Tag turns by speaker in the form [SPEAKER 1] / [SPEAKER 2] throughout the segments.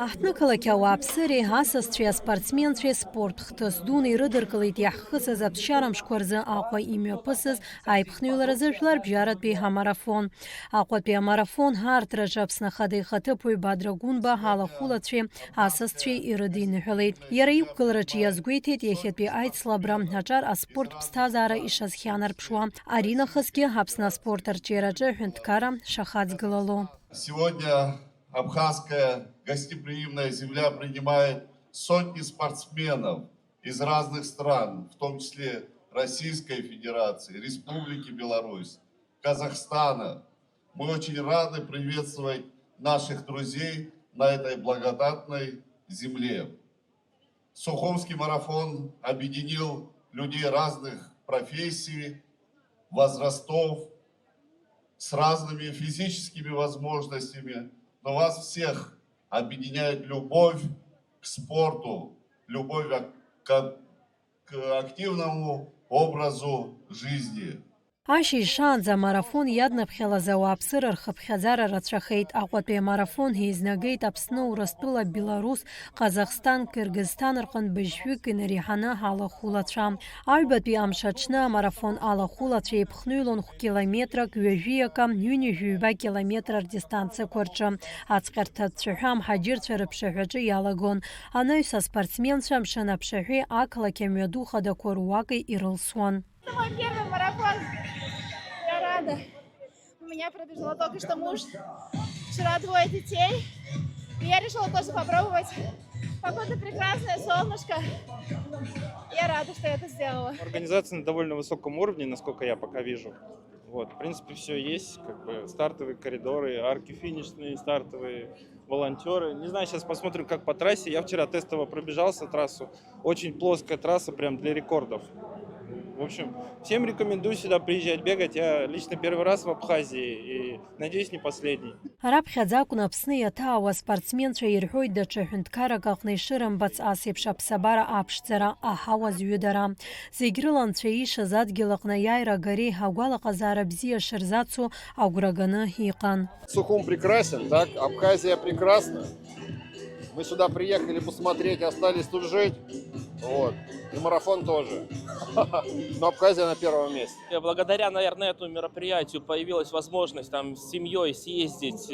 [SPEAKER 1] Аҳҭнықалақь ауааԥсыреи асасцәеи аспортсменцәеи спортхҭыс дуны ирыдыркылеит иаҳхысыз аԥсшьара мшқәа рзы Аҟәа имҩаԥысыз аиԥхныҩларазы жәлартәи амарафон. Аҟәатәи амарафон ҳаарҭраҿы Аԥсны Ахада ихаҭыԥуаҩ Бадра Гәынба алахәылацәеи асасцәеи ирыдиныҳәалеит. Иара иқәгылараҿы иазгәеиҭеит иахьатәи аицлабра аҿар аспорт ԥсҭазаара ишазхьанарԥшуа. Аринахысгьы Аԥсны аспорт арҿиараҿы ҳәынҭқарра шахаҵгылало.
[SPEAKER 2] Сегодня абхазская гостеприимная земля принимает сотни спортсменов из разных стран, в том числе Российской Федерации, Республики Беларусь, Казахстана. Мы очень рады приветствовать наших друзей на этой благодатной земле. Сухумский марафон объединил людей разных профессий, возрастов, с разными физическими возможностями, но вас всех объединяет любовь к спорту, любовь к активному образу жизни.
[SPEAKER 1] Ашьыжь шаанӡа амарафон иаднаԥхьалаз ауааԥсыра рхыԥхьаӡара рацәахеит. Аҟәатәи амарафон еизнагеит Аԥсны, Урыстәыла, Беларусь, Ҟазахстан, Кыргызстан рҟынтә быжьҩык инареиҳаны алахәылацәа. Аҩбатәи амш аҽны амарафон алахәылацәа еиԥхныҩлон километрак, ҩажәиака, ҩынҩажәаҩба километр рдистанциақәа рҿы. Ацәҟьарҭа цәаҳәа амҳаџьырцәа рыԥшаҳәаҿы иалагон. Анаҩс аспортсменцәа мшын аԥшаҳәи ақалақь амҩаду хадақәа руаки ирылсуан.
[SPEAKER 3] Мой первый марафон. Я рада. У меня пробежал только что муж. Вчера 2 детей. И я решила тоже попробовать. Погода прекрасная, солнышко. Я рада, что я это сделала.
[SPEAKER 4] Организация на довольно высоком уровне, насколько я пока вижу. Вот, в принципе, все есть. Как бы стартовые коридоры, арки финишные, стартовые волонтеры. Не знаю, сейчас посмотрим, как по трассе. Я вчера тестово пробежался трассу. Очень плоская трасса, прям для рекордов. В общем, всем рекомендую сюда приезжать бегать. Я лично первый раз в Абхазии и, надеюсь, не последний.
[SPEAKER 1] Раԥхьаӡа акәын Аԥсны иаҭаауа аспортсменцәа ирҳәоит даҽа ҳәынҭқаррак аҟны ишырымбац ас еиԥш аԥсабара аԥшӡара, аҳауа зҩыдара. Зегь рыла Анцәа иишаз адгьыл аҟны аиааира агареи агәалаҟазаара бзиа шырзацу агәра ганы иҟан.
[SPEAKER 5] Сухум прекрасен, так? Абхазия прекрасна. Мы сюда приехали посмотреть, остались тут жить. Вот. И марафон тоже. Но Абхазия на первом месте.
[SPEAKER 6] Благодаря, наверное, этому мероприятию появилась возможность там с семьей съездить,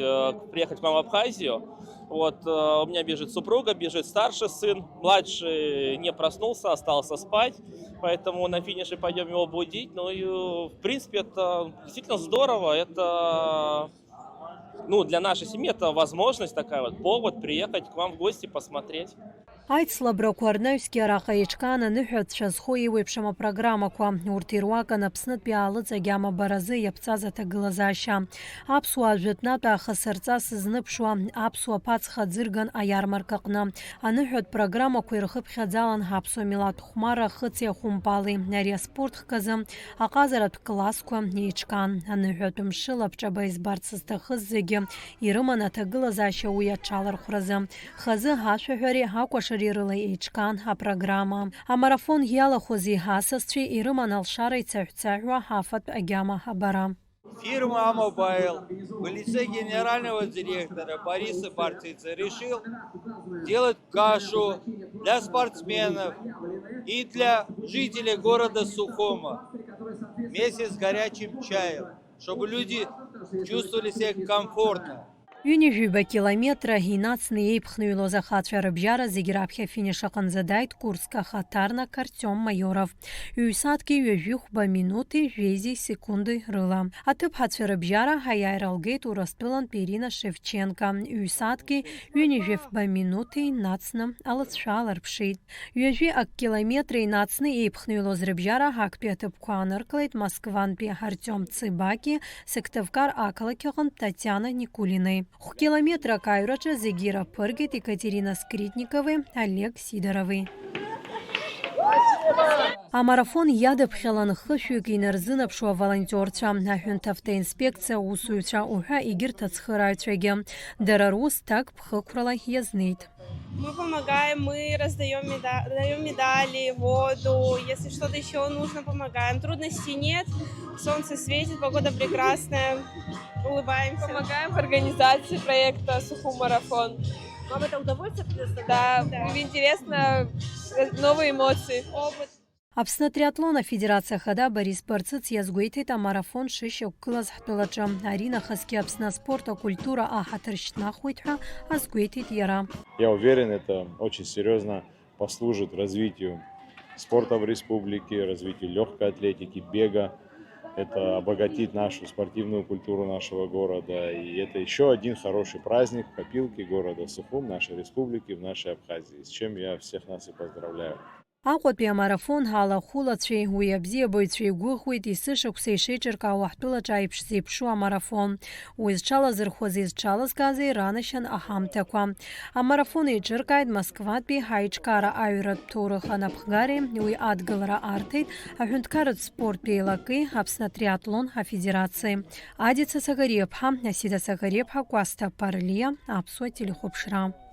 [SPEAKER 6] приехать к нам в Абхазию. Вот, у меня бежит супруга, бежит старший сын, младший не проснулся, остался спать, поэтому на финише пойдем его будить. Ну и, в принципе, это действительно здорово, это... для нашей семьи это возможность такая вот, повод приехать к вам в гости, посмотреть.
[SPEAKER 1] Аицлабрақәа рнаҩсгьы араҟа еиҿкаан аныҳәатәцәа зху еиуеиԥшым апрограммақәа. Урҭ ируакын Аԥснытәи аалыҵагьама баразы иаԥҵаз аҭагылазаашьа. Аԥсуаа жәытәнатә аахасырҵас зныԥшуа аԥсуа ԥацха ӡырган аиармарка аҟны. Аныҳәатә программақәа ирхыԥхьаӡалан ҳаԥсуа милаҭ хәмарра хыҵи ахәымпали. Ари аспорт хкызы аҟазаратә классқәа еиҿкаан. Аныҳәатә мшыла аԥҿаба избарц зҭахыз зегьы ирыман аҭагылазаашьа уи аҽалархәразы. Хазы ҳашәаҳәареи ҳакәашареи рыла еиҿкаан апрограмма. Амарафон иалахәызи асасцәеи ирыман алшара ицаҳәцаҳәуа ҳафатә агьама абара.
[SPEAKER 7] Фирма «Амобайл» в лице генерального директора Бориса Барцица решил делать кашу для спортсменов и для жителей города Сухума вместе с горячим чаем, чтобы люди чувствовали себя комфортно.
[SPEAKER 1] Ҩынҩажәаҩба километра инацны еиԥхныҩлоз ахацәа рыбжьара зегь раԥхьа афиниш аҟынӡа дааит Курск ахаҭарнак Артиом Майоров. Ҩ-сааҭки ҩажәихәба минути 20 секунди рыла. Аҭыԥҳацәа рыбжьара аиааира алгеит Урыстәылантәи Ирина Шевченко. Ҩ-сааҭки ҩынҩажәифба минути нацны алыҵшәа аларԥшит. Ҩажәи акилометра инацны еиԥхныҩлоз рыбжьара актәи аҭыԥқәа ааныркылеит Москвантәи Артиом Цыбаки, Сыктывкар ақалақь аҟнытә Татиана Никулиной. Километрак аҩраҿы зегьы ираԥыргеит Екатерина Скритникови, Олег Сидорови. Амарафон иадаԥхьалан хышәҩык инарзынаԥшуа аволонтерцәа, аҳәынҭ автоинспекциа аусзуҩцәа уҳәа егьырҭ ацхырааҩцәагьы. Дара рус так ԥхықәрала иазнеит.
[SPEAKER 3] Мы помогаем, мы даем медали, воду, если что-то еще нужно, помогаем. Трудностей нет, солнце светит, погода прекрасная, улыбаемся. Помогаем в организации проекта «Сухум марафон».
[SPEAKER 8] Вам это удовольствие предоставляет?
[SPEAKER 9] Да, интересно, новые эмоции.
[SPEAKER 8] Опыт.
[SPEAKER 1] Аԥсны триатлон афедерациа хада Борис Барцыц иазгәеиҭеит амарафон шышьақәгылаз ҳтәылаҿы. Ари нахысгьы Аԥсны аспорт акультура аҳаҭыр шьҭнахуеит ҳәа азгәеиҭеит иара.
[SPEAKER 10] Я уверен, это очень серьезно послужит развитию спорта в республике, развитию легкой атлетики, бега. Это обогатит нашу спортивную культуру нашего города. И это еще один хороший праздник в копилке города Сухум, нашей республики, в нашей Абхазии, с чем я всех нас и поздравляю.
[SPEAKER 1] Аҟәатәи амарафон ҳалахәылацәеи уи абзиабаҩцәеи гәыӷуеит есышықәса ишеиҿыркаауа ҳтәылаҿы аиԥш зеиԥшу амарафон. Уи зҽалазырхәыз изҽалазгазеи ранашьан аҳамҭақәа. Амарафон еиҿыркааит Москватәи ҳаиҿкаара аҩратә ҭоурых анапхгареи, уи адгылара арҭеит аҳәынҭқарратә спорттә еилаки, Аԥсны атриатлон афедерациеи. Адица Сагариаԥҳа, Асида Сагариаԥҳа, Кәасҭа Парлиа, Аԥсуа телехәаԥшра.